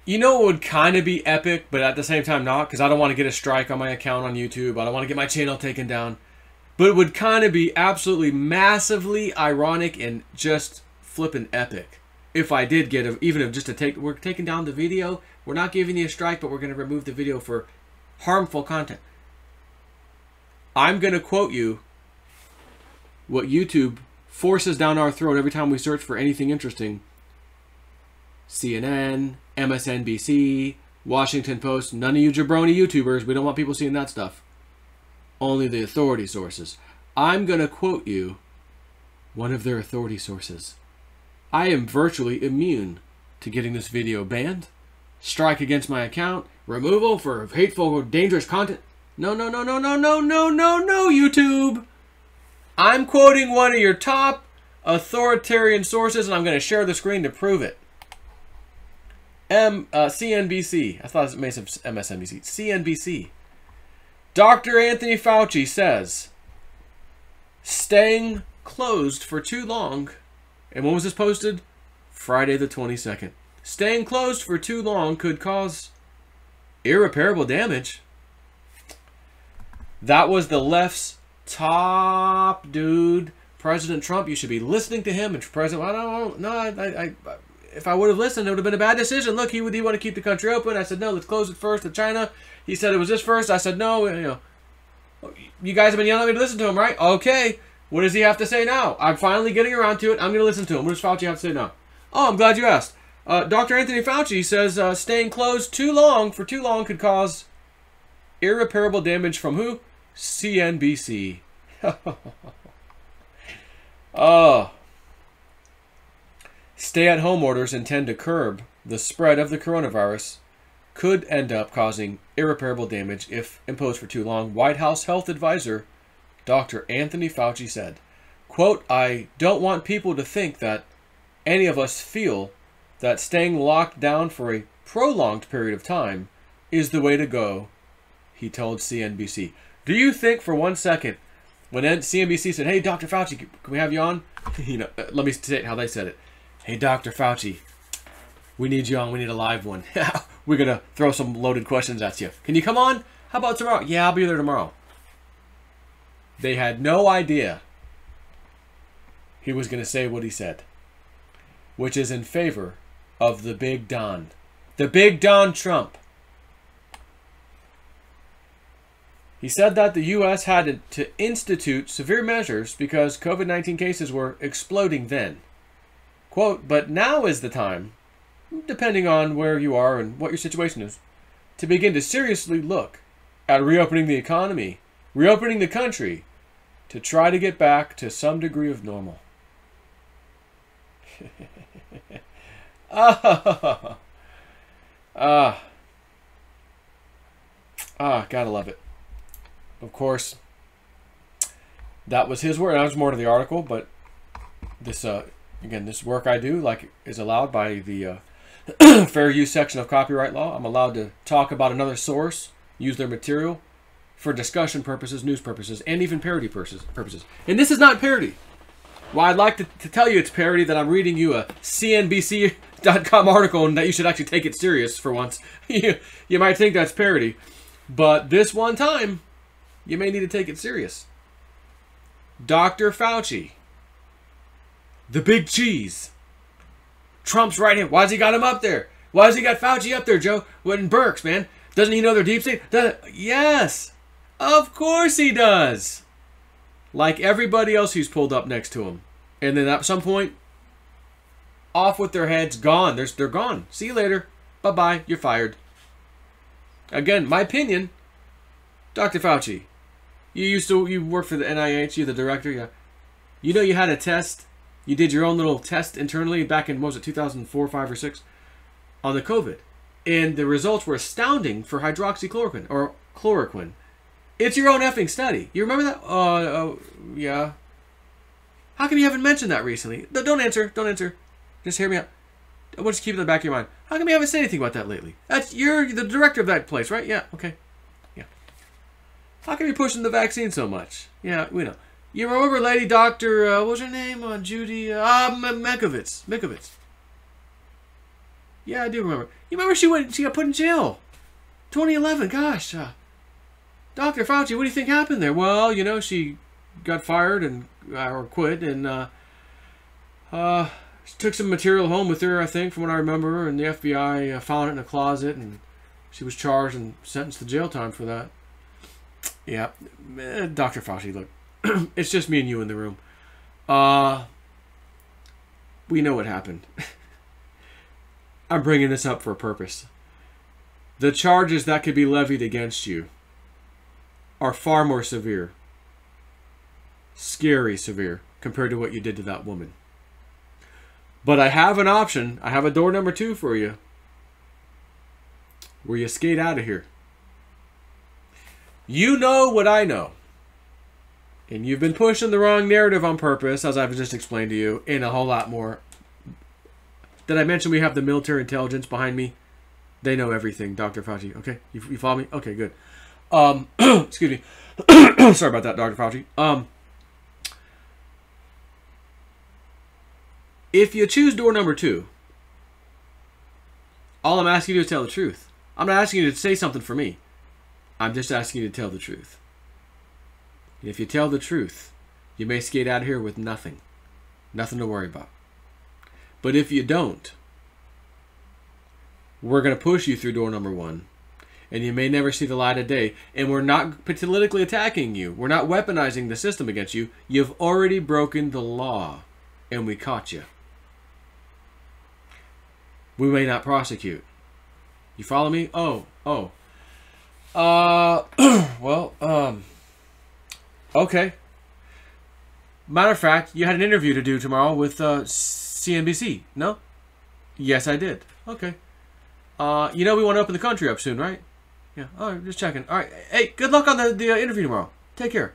You know, it would kind of be epic, but at the same time not, because I don't want to get a strike on my account on YouTube. I don't want to get my channel taken down. But it would kind of be absolutely massively ironic and just flippin' epic if I did get even if just to take, we're taking down the video. We're not giving you a strike, but we're going to remove the video for harmful content. I'm going to quote you what YouTube forces down our throat every time we search for anything interesting. CNN, MSNBC, Washington Post, none of you jabroni YouTubers. We don't want people seeing that stuff. Only the authority sources. I'm going to quote you one of their authority sources. I am virtually immune to getting this video banned, strike against my account, removal for hateful or dangerous content. No, no, no, no, no, no, no, no, no, YouTube. I'm quoting one of your top authoritarian sources, and I'm going to share the screen to prove it. CNBC. I thought it may have MSNBC. CNBC. Dr. Anthony Fauci says, staying closed for too long. And when was this posted? Friday the 22nd. Staying closed for too long could cause irreparable damage. That was the left's top dude, President Trump. You should be listening to him. And President, I don't know. If I would have listened, it would have been a bad decision. Look, he would want to keep the country open. I said, no, let's close it first to China. He said it was this first. I said, no, you know. You guys have been yelling at me to listen to him, right? Okay. What does he have to say now? I'm finally getting around to it. I'm going to listen to him. What does Fauci have to say now? Oh, I'm glad you asked. Dr. Anthony Fauci says staying closed for too long could cause irreparable damage from who? CNBC. Oh. Stay-at-home orders intend to curb the spread of the coronavirus could end up causing irreparable damage if imposed for too long, White House health advisor Dr. Anthony Fauci said, quote, I don't want people to think that any of us feel that staying locked down for a prolonged period of time is the way to go, he told CNBC. Do you think for 1 second, when CNBC said, hey, Dr. Fauci, can we have you on? You know, let me say how they said it. Hey, Dr. Fauci, we need you on. We need a live one. We're going to throw some loaded questions at you. Can you come on? How about tomorrow? Yeah, I'll be there tomorrow. They had no idea he was going to say what he said, which is in favor of the Big Don. The Big Don Trump. He said that the U.S. had to institute severe measures because COVID-19 cases were exploding then. Quote, but now is the time, depending on where you are and what your situation is, to begin to seriously look at reopening the economy, reopening the country, to try to get back to some degree of normal. Gotta love it. Of course, that was his word. That was more to the article, but this, again, this work I do, like, is allowed by the fair use section of copyright law. I'm allowed to talk about another source, use their material for discussion purposes, news purposes, and even parody purposes. And this is not parody. Well, I'd like to tell you it's parody that I'm reading you a CNBC.com article and that you should actually take it serious for once. You might think that's parody, but this one time, you may need to take it serious. Dr. Fauci, the big cheese, Trump's right hand. Why's he got him up there? Why's he got Fauci up there, Joe? What in Burks, man? Doesn't he know they're deep state? Yes, of course he does. Like everybody else who's pulled up next to him. And then at some point, off with their heads, gone. They're gone. See you later. Bye-bye. You're fired. Again, my opinion, Dr. Fauci, you work for the NIH, you're the director, yeah. You know you had a test. You did your own little test internally back in, what was it, 2004, 5, or 6? On the COVID. And the results were astounding for hydroxychloroquine, or chloroquine. It's your own effing study. You remember that? Yeah. How come you haven't mentioned that recently? No, don't answer. Don't answer. Just hear me out. I want you to keep it in the back of your mind. How come you haven't said anything about that lately? You're the director of that place, right? Yeah, okay. Yeah. How come you're pushing the vaccine so much? Yeah, we know. You remember Lady Doctor, what was her name? Judy, Mikovits. Yeah, I do remember. You remember she got put in jail? 2011, gosh. Dr. Fauci, what do you think happened there? Well, you know, she got fired and or quit, and she took some material home with her, I think, from what I remember, and the FBI found it in a closet, and she was charged and sentenced to jail time for that. Yeah, Dr. Fauci, look, it's just me and you in the room. We know what happened. I'm bringing this up for a purpose. The charges that could be levied against you are far more severe, scary severe, compared to what you did to that woman. But I have an option. I have a door number 2 for you, where you skate out of here. You know what I know. And you've been pushing the wrong narrative on purpose, as I've just explained to you, and a whole lot more. Did I mention we have the military intelligence behind me? They know everything, Dr. Fauci. Okay, you follow me? Okay, good. Excuse me. Sorry about that, Dr. Fauci. If you choose door number 2, all I'm asking you to tell the truth. I'm not asking you to say something for me. I'm just asking you to tell the truth. And if you tell the truth, you may skate out of here with nothing. Nothing to worry about. But if you don't, we're going to push you through door number 1. And you may never see the light of day. And we're not politically attacking you. We're not weaponizing the system against you. You've already broken the law. And we caught you. We may not prosecute. You follow me? Okay. Matter of fact, you had an interview to do tomorrow with CNBC, no? Yes, I did. Okay. You know we want to open the country up soon, right? Yeah. All right, just checking. All right. Hey, good luck on the interview tomorrow. Take care.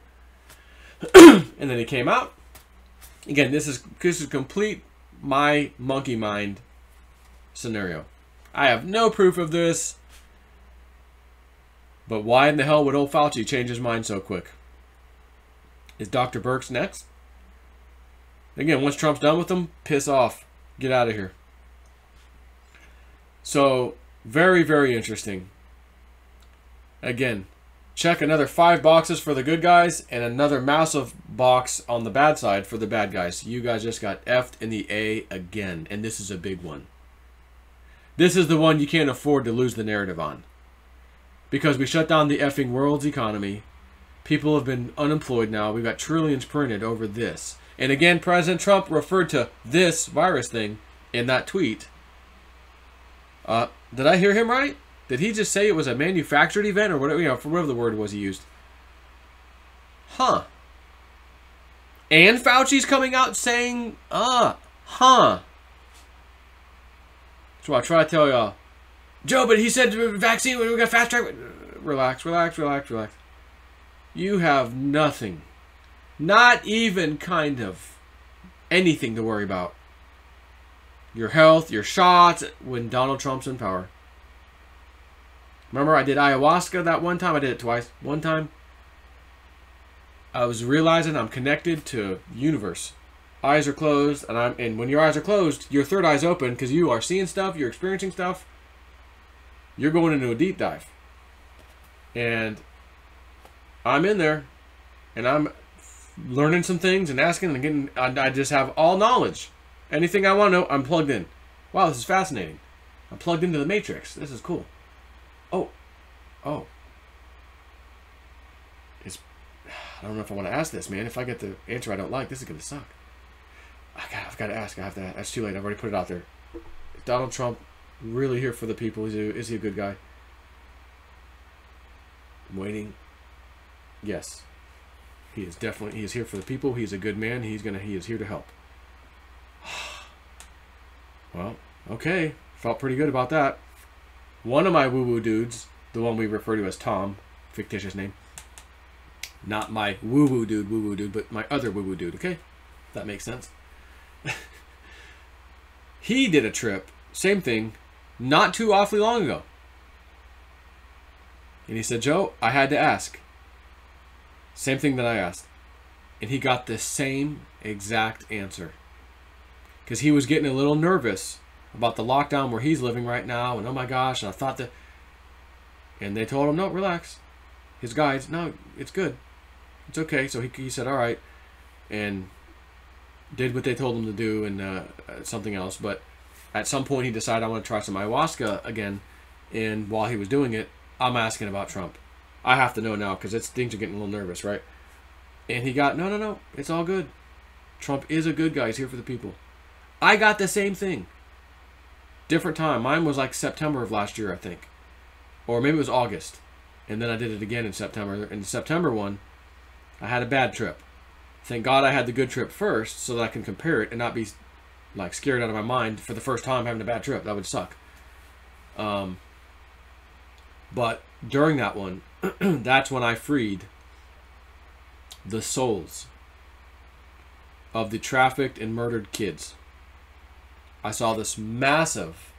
And then he came out. Again, this is complete my monkey mind scenario. I have no proof of this. But why in the hell would old Fauci change his mind so quick? Is Dr. Birx next? Again, once Trump's done with them, piss off. Get out of here. So, very, very interesting. Again, check another 5 boxes for the good guys and another massive box on the bad side for the bad guys. You guys just got F'd in the A again, and this is a big one. This is the one you can't afford to lose the narrative on. Because we shut down the effing world's economy. People have been unemployed now. We've got trillions printed over this. And again, President Trump referred to this virus thing in that tweet. Did I hear him right? Did he just say it was a manufactured event or whatever, whatever the word was he used? Huh. And Fauci's coming out saying, huh. That's what I try to tell y'all. Joe, but he said vaccine, we got fast track. Relax. You have nothing. Not even kind of anything to worry about. Your health, your shots, when Donald Trump's in power. Remember I did ayahuasca that one time? I did it twice. One time, I was realizing I'm connected to the universe. Eyes are closed, and when your eyes are closed, your third eye's open because you are seeing stuff, you're experiencing stuff. You're going into a deep dive. And I'm in there, and I'm learning some things and asking and getting. I just have all knowledge. Anything I want to know, I'm plugged in. Wow, this is fascinating. I'm plugged into the Matrix. This is cool. Oh. I don't know if I want to ask this, man. If I get the answer I don't like, this is going to suck. I've got to ask. That's too late. I've already put it out there. Is Donald Trump really here for the people? Is he a good guy? I'm waiting. Yes. He is definitely. He is here for the people. He's a good man. He is here to help. Well, okay. Felt pretty good about that. One of my woo-woo dudes, the one we refer to as Tom, fictitious name. Not my woo-woo dude, but my other woo-woo dude, okay? If that makes sense. He did a trip, same thing, not too awfully long ago. And he said, Joe, I had to ask. Same thing that I asked. And he got the same exact answer. Because he was getting a little nervous about the lockdown where he's living right now, and oh my gosh, and I thought that, and they told him, no, relax. His guides, no, it's good, it's okay. So he said, all right, and did what they told him to do, and something else. But at some point he decided, I want to try some ayahuasca again, and while he was doing it, I'm asking about Trump. I have to know now because things are getting a little nervous, right? And he got, no, it's all good. Trump is a good guy. He's here for the people. I got the same thing. Different time. Mine was like September of last year, I think. Or maybe it was August. And then I did it again in September. In the September one, I had a bad trip. Thank God I had the good trip first so that I can compare it and not be like scared out of my mind for the first time having a bad trip. That would suck. But during that one, that's when I freed the souls of the trafficked and murdered kids. I saw this massive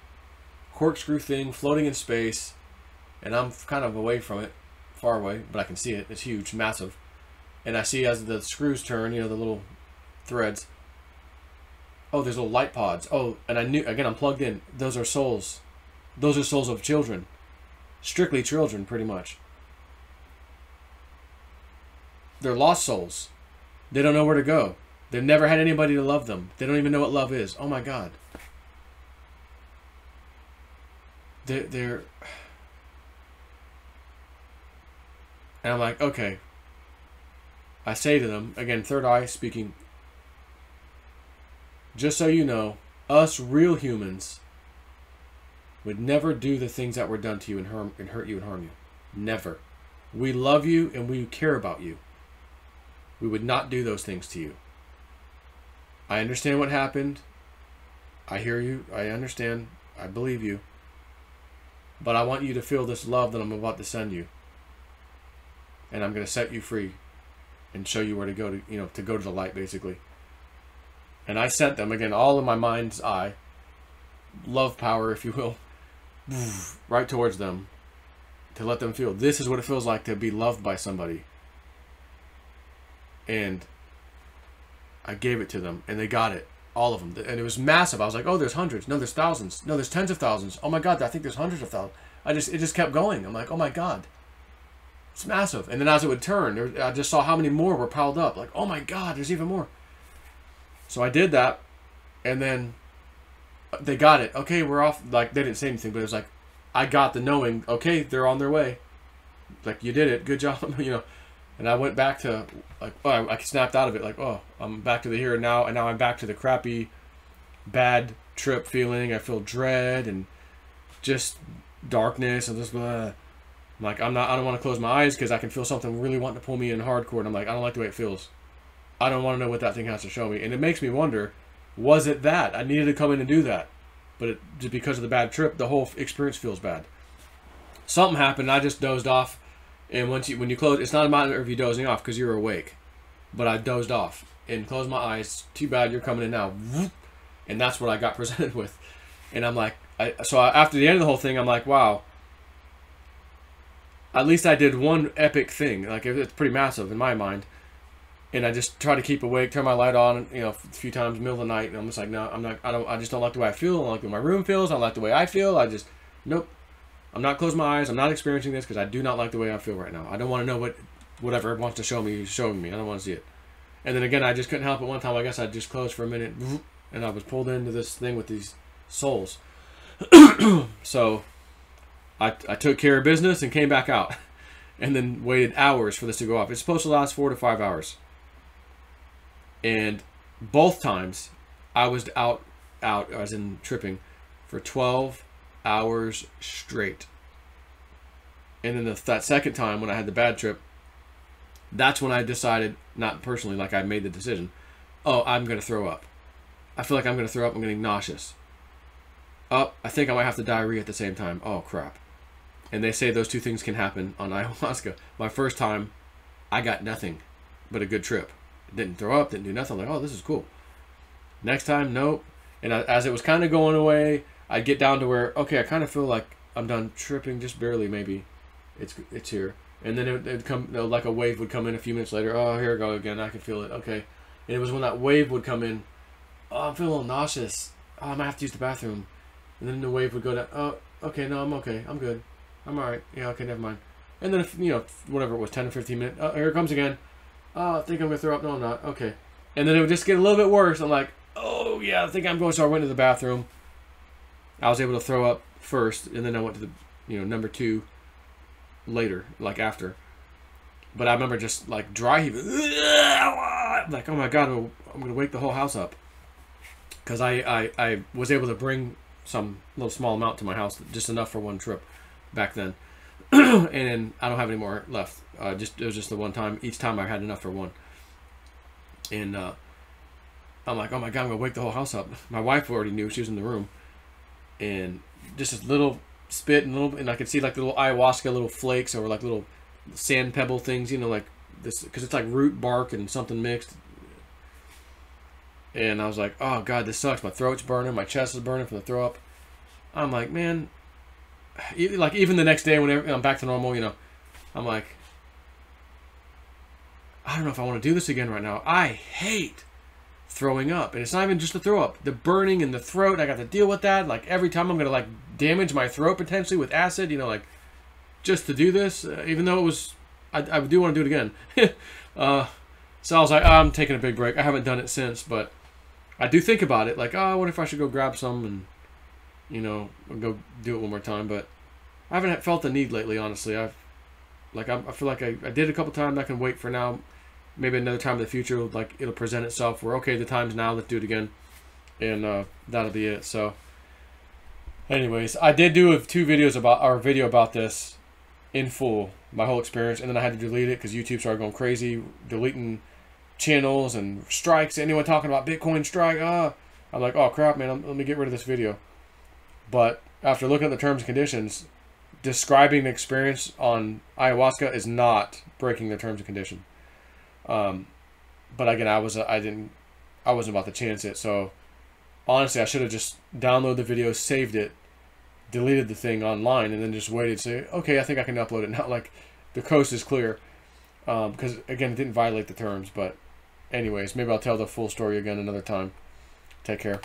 corkscrew thing floating in space, and I'm kind of away from it, far away, but I can see it. It's huge, massive. And I see as the screws turn, you know, the little threads. Oh, there's little light pods. Oh, and I knew, again, I'm plugged in. Those are souls. Those are souls of children. Strictly children, pretty much. They're lost souls. They don't know where to go. They've never had anybody to love them. They don't even know what love is. Oh my God. They're... And I'm like, okay. I say to them, again, third eye speaking, just so you know, us real humans would never do the things that were done to you and hurt you and harm you. Never. We love you and we care about you. We would not do those things to you. I understand what happened. I hear you. I understand. I believe you. But I want you to feel this love that I'm about to send you. And I'm going to set you free and show you where to go to, you know, to go to the light, basically. And I sent them, again, all in my mind's eye, love power, if you will, right towards them to let them feel this is what it feels like to be loved by somebody. And I gave it to them, and they got it, all of them. And it was massive. I was like, oh, there's hundreds. No, there's thousands. No, there's tens of thousands. Oh my God, I think there's hundreds of thousands. It just kept going. I'm like, oh my God. It's massive. And then as it would turn, I just saw how many more were piled up. Like, oh my God, there's even more. So I did that, and then they got it. Okay, we're off. Like, they didn't say anything, but it was like, I got the knowing, okay, they're on their way. Like, you did it. Good job. You know. And I went back to, like, oh, I snapped out of it. Like, oh, I'm back to the here and now. And now I'm back to the crappy, bad trip feeling. I feel dread and just darkness and just blah. I'm like, I don't want to close my eyes because I can feel something really wanting to pull me in hardcore. And I'm like, I don't like the way it feels. I don't want to know what that thing has to show me. And it makes me wonder, was it that? I needed to come in and do that. But just because of the bad trip, the whole experience feels bad. Something happened. I just dozed off. And when you close, it's not a matter of you dozing off because you're awake. But I dozed off and closed my eyes. Too bad you're coming in now. And that's what I got presented with. And I'm like, so after the end of the whole thing, I'm like, wow. At least I did one epic thing. Like, it's pretty massive in my mind. And I just try to keep awake, turn my light on, you know, a few times in the middle of the night. And I'm just like, no, I just don't like the way I feel. I don't like the way my room feels. I don't like the way I feel. Nope. I'm not closing my eyes. I'm not experiencing this because I do not like the way I feel right now. I don't want to know whatever it wants to show me is showing me. I don't want to see it. And then again, I just couldn't help it one time. I guess I just closed for a minute, and I was pulled into this thing with these souls. So I took care of business and came back out, and then waited hours for this to go off. It's supposed to last 4 to 5 hours. And both times, I was out as in tripping, for 12 hours straight. And then that second time when I had the bad trip, that's when I decided, not personally, like I made the decision, oh, I'm going to throw up. I feel like I'm going to throw up. I'm getting nauseous. Oh, I think I might have the diarrhea at the same time. Oh, crap. And they say those two things can happen on ayahuasca. My first time, I got nothing but a good trip. Didn't throw up, didn't do nothing. I'm like, oh, this is cool. Next time, nope. And as it was kind of going away, I'd get down to where, okay, I kind of feel like I'm done tripping, just barely, maybe. It's here. And then it'd come, like a wave would come in a few minutes later. Oh, here I go again. I can feel it. Okay. And it was when that wave would come in. Oh, I'm feeling a little nauseous. Oh, I might have to use the bathroom. And then the wave would go down. Oh, okay, no, I'm okay. I'm good. I'm all right. Yeah, okay, never mind. And then, if, you know, whatever it was, 10 or 15 minutes. Oh, here it comes again. Oh, I think I'm going to throw up. No, I'm not. Okay. And then it would just get a little bit worse. I'm like, oh, yeah, I think I'm going. So I went to the bathroom. I was able to throw up first. And then I went to the, you know, number 2 later, like after. But I remember just, like, dry heaving. Like, oh, my God, I'm going to wake the whole house up. Because I was able to bring some little small amount to my house, just enough for one trip back then. And then I don't have any more left. It was just the one time. Each time I had enough for one. And I'm like, oh my God, I'm gonna wake the whole house up. My wife already knew, she was in the room, and just this little spit and I could see like the little ayahuasca little flakes or like little sand pebble things, you know, like this, because it's like root bark and something mixed. And I was like, oh God, this sucks. My throat's burning, my chest is burning from the throw up. I'm like, man. Like even the next day when I'm back to normal, you know, I'm like, I don't know if I want to do this again right now. I hate throwing up, and it's not even just the throw up, the burning in the throat. I got to deal with that. Like every time I'm gonna like damage my throat potentially with acid, you know, like just to do this, even though it was, I do want to do it again. So I was like, oh, I'm taking a big break. I haven't done it since, but I do think about it. Like, oh, I wonder if I should go grab some and, you know, go do it one more time. But I haven't felt the need lately, honestly. I feel like I did it a couple times. I can wait for now. Maybe another time in the future, like it'll present itself where, okay, the time's now, let's do it again. And that'll be it. So anyways, I did do 2 videos about this in full, my whole experience. And then I had to delete it because YouTube started going crazy, deleting channels and strikes. Anyone talking about Bitcoin strike, I'm like, oh crap, man, let me get rid of this video. But after looking at the terms and conditions, describing the experience on ayahuasca is not breaking the terms and condition. But again, I wasn't about to chance it. So honestly, I should have just downloaded the video, saved it, deleted the thing online, and then just waited to say, okay, I think I can upload it now. Like the coast is clear. Because again, it didn't violate the terms. But anyways, maybe I'll tell the full story again another time. Take care.